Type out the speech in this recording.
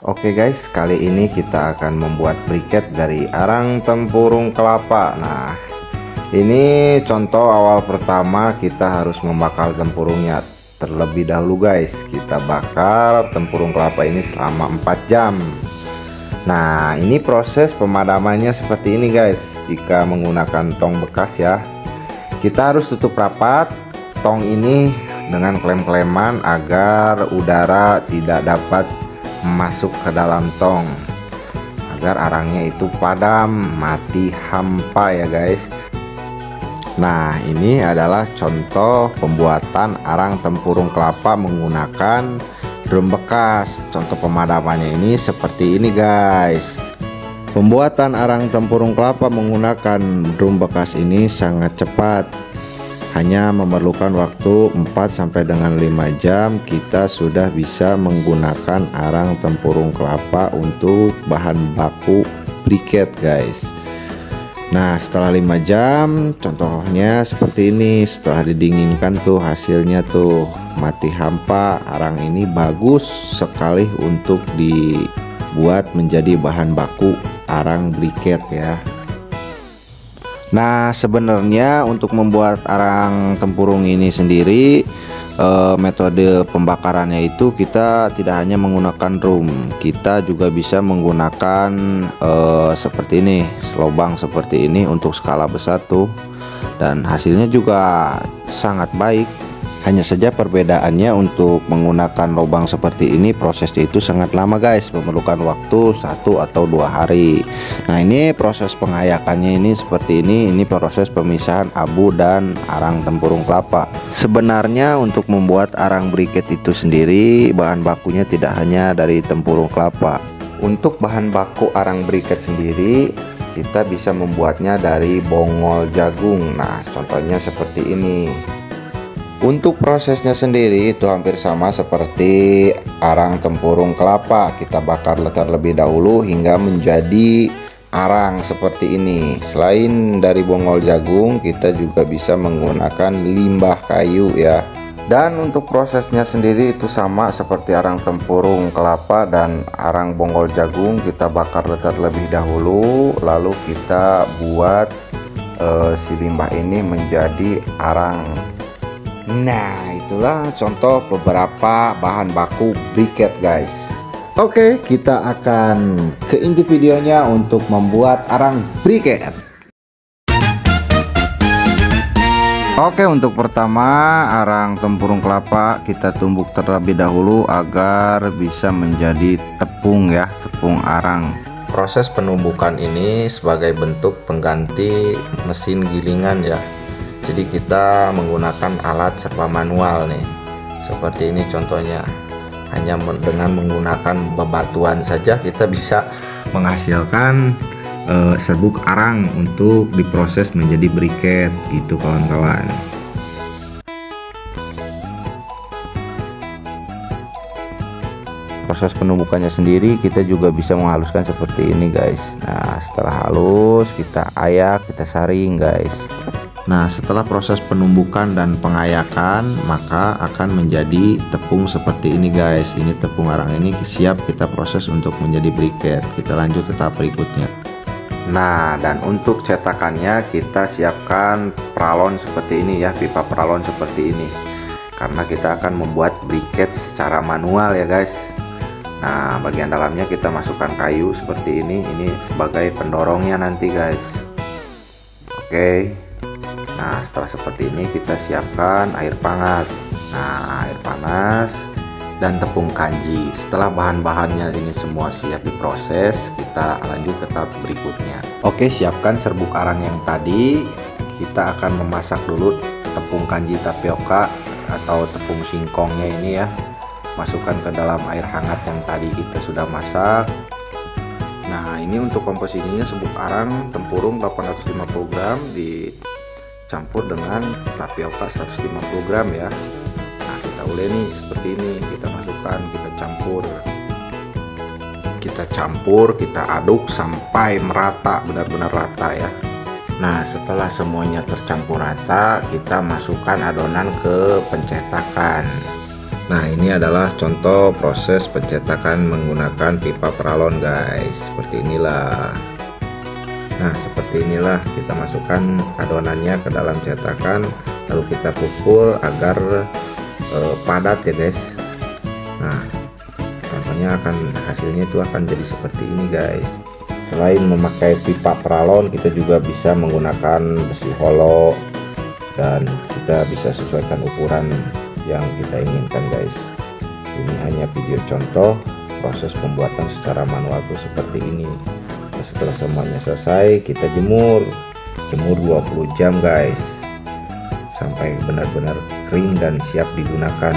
Oke guys, kali ini kita akan membuat briket dari arang tempurung kelapa. Nah, ini contoh awal pertama, kita harus membakar tempurungnya terlebih dahulu guys. Kita bakar tempurung kelapa ini selama 4 jam. Nah, ini proses pemadamannya seperti ini guys. Jika menggunakan tong bekas ya, kita harus tutup rapat tong ini dengan klem-kleman agar udara tidak dapat masuk ke dalam tong, agar arangnya itu padam, mati hampa ya guys. Nah, ini adalah contoh pembuatan arang tempurung kelapa menggunakan drum bekas. Contoh pemadamannya ini seperti ini guys. Pembuatan arang tempurung kelapa menggunakan drum bekas ini sangat cepat. Hanya memerlukan waktu 4 sampai dengan 5 jam kita sudah bisa menggunakan arang tempurung kelapa untuk bahan baku briket guys. Nah, setelah 5 jam contohnya seperti ini. Setelah didinginkan tuh hasilnya tuh mati hampa. Arang ini bagus sekali untuk dibuat menjadi bahan baku arang briket ya. Nah, sebenarnya untuk membuat arang tempurung ini sendiri, metode pembakarannya itu kita tidak hanya menggunakan drum, kita juga bisa menggunakan seperti ini, selobang seperti ini untuk skala besar tuh, dan hasilnya juga sangat baik. Hanya saja perbedaannya untuk menggunakan lubang seperti ini prosesnya itu sangat lama guys, memerlukan waktu 1 atau 2 hari. Nah, ini proses pengayakannya ini seperti ini proses pemisahan abu dan arang tempurung kelapa. Sebenarnya untuk membuat arang briket itu sendiri bahan bakunya tidak hanya dari tempurung kelapa. Untuk bahan baku arang briket sendiri kita bisa membuatnya dari bongol jagung. Nah, contohnya seperti ini. Untuk prosesnya sendiri itu hampir sama seperti arang tempurung kelapa. Kita bakar terlebih dahulu hingga menjadi arang seperti ini. Selain dari bongol jagung, kita juga bisa menggunakan limbah kayu ya. Dan untuk prosesnya sendiri itu sama seperti arang tempurung kelapa dan arang bongol jagung. Kita bakar terlebih dahulu, lalu kita buat si limbah ini menjadi arang. Nah, itulah contoh beberapa bahan baku briket guys. Oke, kita akan ke inti videonya untuk membuat arang briket. Oke, untuk pertama arang tempurung kelapa kita tumbuk terlebih dahulu agar bisa menjadi tepung ya, tepung arang. Proses penumbukan ini sebagai bentuk pengganti mesin gilingan ya. Jadi kita menggunakan alat serba manual nih. Seperti ini contohnya. Hanya dengan menggunakan bebatuan saja kita bisa menghasilkan serbuk arang untuk diproses menjadi briket gitu kawan-kawan. Proses penumbukannya sendiri kita juga bisa menghaluskan seperti ini guys. Nah, setelah halus kita ayak, kita saring guys. Nah, setelah proses penumbukan dan pengayakan maka akan menjadi tepung seperti ini guys. Ini tepung arang ini siap kita proses untuk menjadi briket. Kita lanjut ke tahap berikutnya. Nah, dan untuk cetakannya kita siapkan pralon seperti ini ya, pipa pralon seperti ini. Karena kita akan membuat briket secara manual ya guys. Nah, bagian dalamnya kita masukkan kayu seperti ini sebagai pendorongnya nanti guys. Oke. Nah, setelah seperti ini kita siapkan air panas. Nah, air panas dan tepung kanji. Setelah bahan-bahannya ini semua siap diproses, kita lanjut ke tahap berikutnya. Oke, siapkan serbuk arang yang tadi. Kita akan memasak dulu tepung kanji tapioka atau tepung singkongnya ini ya. Masukkan ke dalam air hangat yang tadi kita sudah masak. Nah, ini untuk komposisinya serbuk arang tempurung 850 gram dicampur dengan tapioka 150 gram ya. Nah, kita uleni seperti ini, kita masukkan, kita campur, kita aduk sampai merata, benar-benar rata ya. Nah, setelah semuanya tercampur rata, kita masukkan adonan ke pencetakan. Nah, ini adalah contoh proses pencetakan menggunakan pipa peralon guys. Seperti inilah. Nah, seperti inilah kita masukkan adonannya ke dalam cetakan, lalu kita pukul agar padat ya guys. Nah, contohnya hasilnya itu akan jadi seperti ini guys. Selain memakai pipa peralon, kita juga bisa menggunakan besi hollow dan kita bisa sesuaikan ukuran yang kita inginkan guys. Ini hanya video contoh proses pembuatan secara manual tuh seperti ini. Nah, setelah semuanya selesai, kita jemur 20 jam guys, sampai benar-benar kering dan siap digunakan.